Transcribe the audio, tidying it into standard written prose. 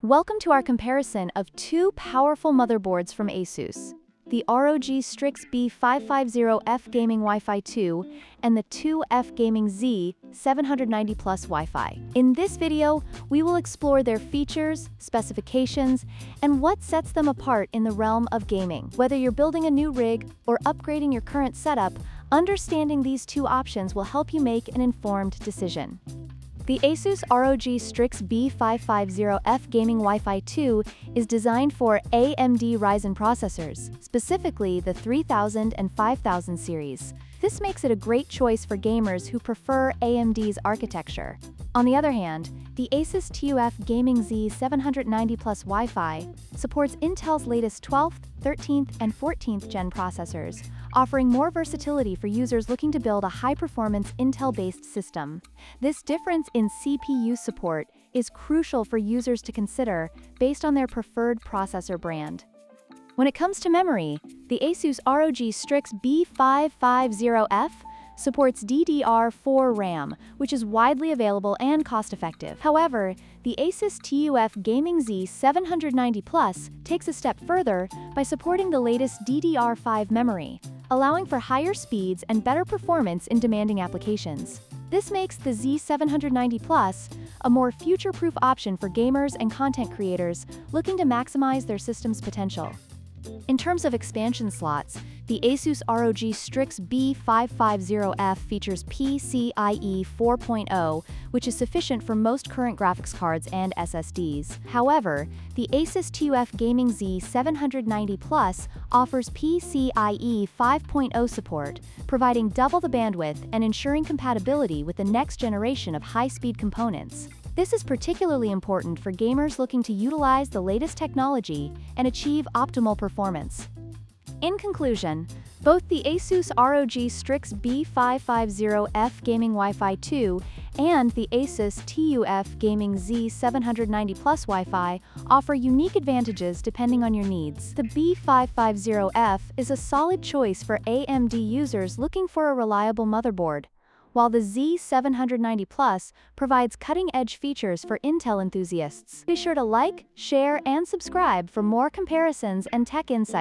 Welcome to our comparison of two powerful motherboards from ASUS, the ROG Strix B550-F Gaming Wi-Fi 2 and the TUF Gaming Z790-Plus Wi-Fi. In this video, we will explore their features, specifications, and what sets them apart in the realm of gaming. Whether you're building a new rig or upgrading your current setup, understanding these two options will help you make an informed decision. The ASUS ROG Strix B550-F Gaming Wi-Fi 2 is designed for AMD Ryzen processors, specifically the 3000 and 5000 series. This makes it a great choice for gamers who prefer AMD's architecture. On the other hand, the ASUS TUF Gaming Z790-Plus Wi-Fi supports Intel's latest 12th, 13th, and 14th gen processors, offering more versatility for users looking to build a high-performance Intel-based system. This difference in CPU support is crucial for users to consider based on their preferred processor brand. When it comes to memory, the ASUS ROG Strix B550-F supports DDR4 RAM, which is widely available and cost-effective. However, the ASUS TUF Gaming Z790-Plus takes a step further by supporting the latest DDR5 memory, allowing for higher speeds and better performance in demanding applications. This makes the Z790-Plus a more future-proof option for gamers and content creators looking to maximize their system's potential. In terms of expansion slots, the ASUS ROG Strix B550-F features PCIe 4.0, which is sufficient for most current graphics cards and SSDs. However, the ASUS TUF Gaming Z790-Plus offers PCIe 5.0 support, providing double the bandwidth and ensuring compatibility with the next generation of high-speed components. This is particularly important for gamers looking to utilize the latest technology and achieve optimal performance. In conclusion, both the ASUS ROG Strix B550-F Gaming Wi-Fi 2 and the ASUS TUF Gaming Z790-Plus Wi-Fi offer unique advantages depending on your needs. The B550-F is a solid choice for AMD users looking for a reliable motherboard, while the Z790-Plus provides cutting-edge features for Intel enthusiasts. Be sure to like, share, and subscribe for more comparisons and tech insights.